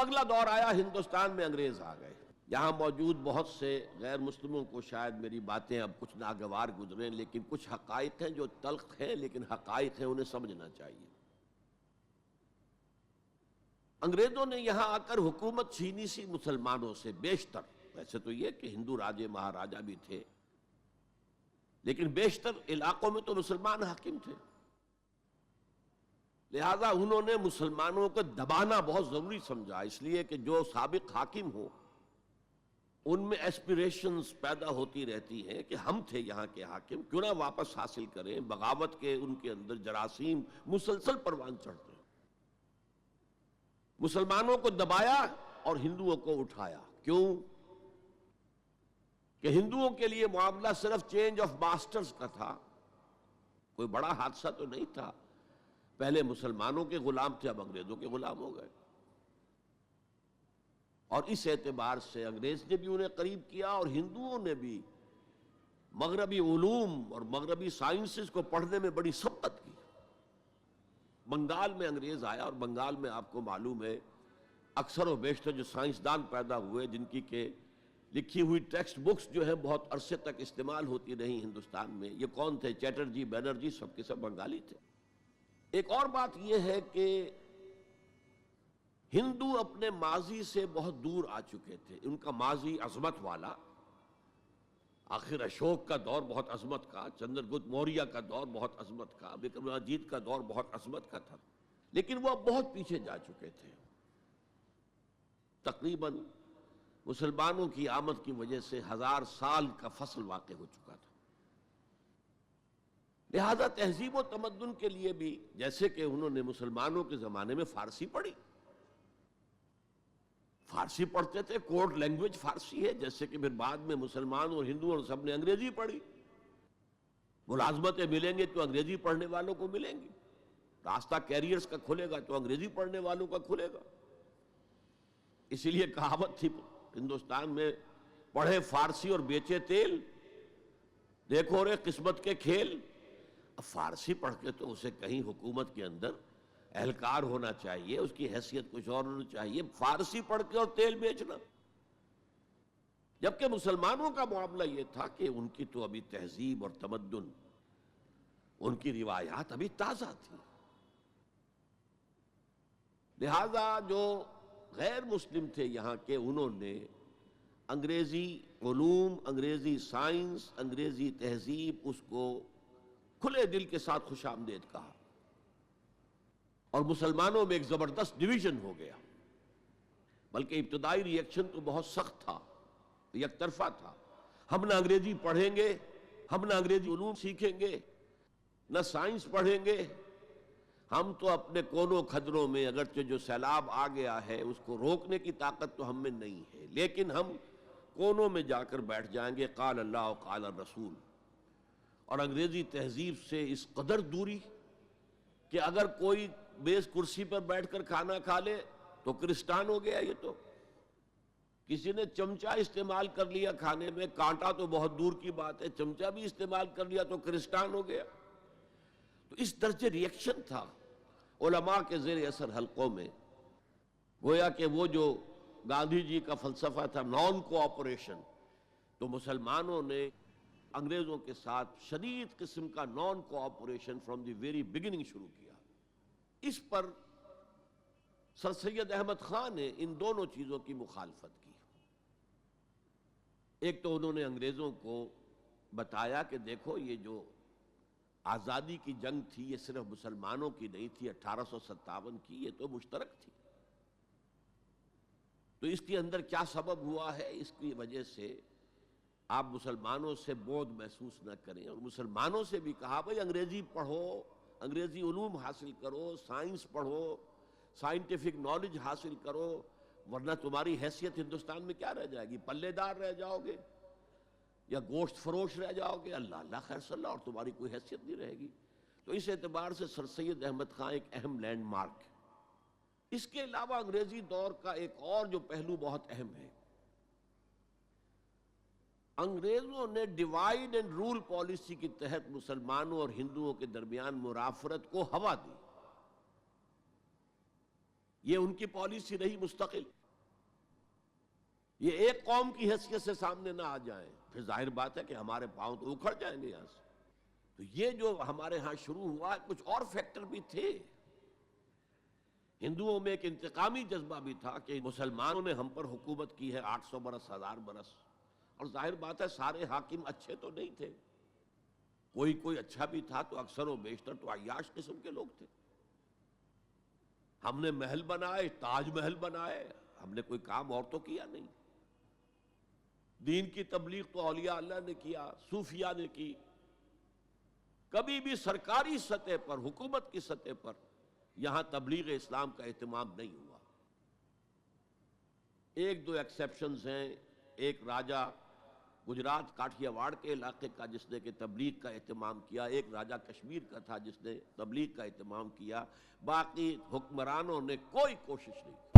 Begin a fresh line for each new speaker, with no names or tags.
اگلا دور آیا، ہندوستان میں انگریز آ گئے. یہاں موجود بہت سے غیر مسلموں کو شاید میری باتیں اب کچھ ناگوار گزریں، لیکن کچھ حقائق ہیں جو تلخ ہیں لیکن حقائق ہیں، انہیں سمجھنا چاہیے. انگریزوں نے یہاں آ کر حکومت چھینی سی مسلمانوں سے بیشتر. ویسے تو یہ کہ ہندو راجے مہاراجا بھی تھے، لیکن بیشتر علاقوں میں تو مسلمان حاکم تھے. لہذا انہوں نے مسلمانوں کو دبانا بہت ضروری سمجھا، اس لیے کہ جو سابق حاکم ہو ان میں ایسپیریشنز پیدا ہوتی رہتی ہیں کہ ہم تھے یہاں کے حاکم، کیوں نہ واپس حاصل کریں. بغاوت کے ان کے اندر جراثیم مسلسل پروان چڑھتے ہیں. مسلمانوں کو دبایا اور ہندوؤں کو اٹھایا. کیوں؟ کہ ہندوؤں کے لیے معاملہ صرف چینج آف ماسٹرز کا تھا، کوئی بڑا حادثہ تو نہیں تھا. پہلے مسلمانوں کے غلام تھے، اب انگریزوں کے غلام ہو گئے. اور اس اعتبار سے انگریز نے بھی انہیں قریب کیا، اور ہندوؤں نے بھی مغربی علوم اور مغربی سائنسز کو پڑھنے میں بڑی سبقت کی. بنگال میں انگریز آیا، اور بنگال میں آپ کو معلوم ہے اکثر و بیشتر جو سائنسدان پیدا ہوئے جن کی کہ لکھی ہوئی ٹیکسٹ بکس جو ہیں بہت عرصے تک استعمال ہوتی رہی ہندوستان میں. یہ کون تھے؟ چیٹرجی، بینرجی، سب کے سب بنگالی تھے. ایک اور بات یہ ہے کہ ہندو اپنے ماضی سے بہت دور آ چکے تھے. ان کا ماضی عظمت والا، آخر اشوک کا دور بہت عظمت کا، چندر گپت موریہ کا دور بہت عظمت کا، وکرمادیتیہ کا دور بہت عظمت کا تھا، لیکن وہ اب بہت پیچھے جا چکے تھے. تقریباً مسلمانوں کی آمد کی وجہ سے 1000 سال کا فصل واقع ہو چکا تھا. لہذا تہذیب و تمدن کے لیے بھی، جیسے کہ انہوں نے مسلمانوں کے زمانے میں فارسی پڑھی، فارسی پڑھتے تھے، کوڈ لینگویج فارسی ہے، جیسے کہ پھر بعد میں مسلمان اور ہندو اور سب نے انگریزی پڑھی. ملازمتیں ملیں گے تو انگریزی پڑھنے والوں کو ملیں گی، راستہ کیریئرز کا کھلے گا تو انگریزی پڑھنے والوں کا کھلے گا. اسی لیے کہاوت تھی ہندوستان میں، پڑھے فارسی اور بیچے تیل، دیکھو رے قسمت کے کھیل. اب فارسی پڑھ کے تو اسے کہیں حکومت کے اندر اہلکار ہونا چاہیے، اس کی حیثیت کچھ اور ہونی چاہیے. فارسی پڑھ کے اور تیل بیچنا. جبکہ مسلمانوں کا معاملہ یہ تھا کہ ان کی تو ابھی تہذیب اور تمدن، ان کی روایات ابھی تازہ تھی. لہذا جو غیر مسلم تھے یہاں کے، انہوں نے انگریزی علوم، انگریزی سائنس، انگریزی تہذیب، اس کو کھلے دل کے ساتھ خوش آمدید کہا. اور مسلمانوں میں ایک زبردست ڈویژن ہو گیا. بلکہ ابتدائی ری ایکشن تو بہت سخت تھا، یک طرفہ تھا. ہم نہ انگریزی پڑھیں گے، ہم نہ انگریزی علوم سیکھیں گے، نہ سائنس پڑھیں گے. ہم تو اپنے کونوں کھدروں میں، اگرچہ جو سیلاب آ گیا ہے اس کو روکنے کی طاقت تو ہم میں نہیں ہے، لیکن ہم کونوں میں جا کر بیٹھ جائیں گے. قال اللہ و قال الرسول. اور انگریزی تہذیب سے اس قدر دوری کہ اگر کوئی میز کرسی پر بیٹھ کر کھانا کھا لے تو کرسٹان ہو گیا. یہ تو کسی نے چمچہ استعمال کر لیا کھانے میں، کانٹا تو بہت دور کی بات ہے، چمچہ بھی استعمال کر لیا تو کرسٹان ہو گیا. تو اس درجے ری ایکشن تھا علماء کے زیر اثر حلقوں میں. گویا کہ وہ جو گاندھی جی کا فلسفہ تھا نان کوآپریشن، تو مسلمانوں نے انگریزوں کے ساتھ شدید قسم کا naan cooperation from the very beginning شروع کیا. اس پر سر سید احمد خان نے ان دونوں چیزوں کی مخالفت کی. ایک تو انہوں نے انگریزوں کو بتایا کہ دیکھو یہ جو آزادی کی جنگ تھی یہ صرف مسلمانوں کی نہیں تھی، 1857 کی، یہ تو مشترک تھی. تو اس کے اندر کیا سبب ہوا ہے، اس کی وجہ سے آپ مسلمانوں سے بودھ محسوس نہ کریں. اور مسلمانوں سے بھی کہا بھائی انگریزی پڑھو، انگریزی علوم حاصل کرو، سائنس پڑھو، سائنٹیفک نالج حاصل کرو، ورنہ تمہاری حیثیت ہندوستان میں کیا رہ جائے گی؟ پلے دار رہ جاؤ گے یا گوشت فروش رہ جاؤ گے، اللہ اللہ خیر صلی اللہ، اور تمہاری کوئی حیثیت نہیں رہے گی. تو اس اعتبار سے سر سید احمد خان ایک اہم لینڈ مارک ہے. اس کے علاوہ انگریزی دور کا ایک اور جو پہلو بہت اہم ہے، انگریزوں نے ڈیوائیڈ اینڈ رول پالیسی کے تحت مسلمانوں اور ہندوؤں کے درمیان مرافرت کو ہوا دی. یہ ان کی پالیسی رہی مستقل. یہ ایک قوم کی حیثیت سے سامنے نہ آ جائیں پھر ظاہر بات ہے کہ ہمارے پاؤں تو اکھڑ جائیں گے یہاں سے. تو یہ جو ہمارے ہاں شروع ہوا کچھ اور فیکٹر بھی تھے. ہندوؤں میں ایک انتقامی جذبہ بھی تھا کہ مسلمانوں نے ہم پر حکومت کی ہے 800 برس 1000 برس، اور ظاہر بات ہے سارے حاکم اچھے تو نہیں تھے، کوئی اچھا بھی تھا تو اکثر و بیشتر تو عیاش قسم کے لوگ تھے. ہم نے محل بنائے، تاج محل بنائے، ہم نے کوئی کام اور تو کیا نہیں. دین کی تبلیغ تو اولیاء اللہ نے کیا، صوفیاء نے کی. کبھی بھی سرکاری سطح پر، حکومت کی سطح پر یہاں تبلیغ اسلام کا اہتمام نہیں ہوا. ایک دو ایکسیپشنز ہیں. ایک راجہ گجرات کاٹھیا واڑ کے علاقے کا جس نے کہ تبلیغ کا اہتمام کیا، ایک راجہ کشمیر کا تھا جس نے تبلیغ کا اہتمام کیا. باقی حکمرانوں نے کوئی کوشش نہیں کی.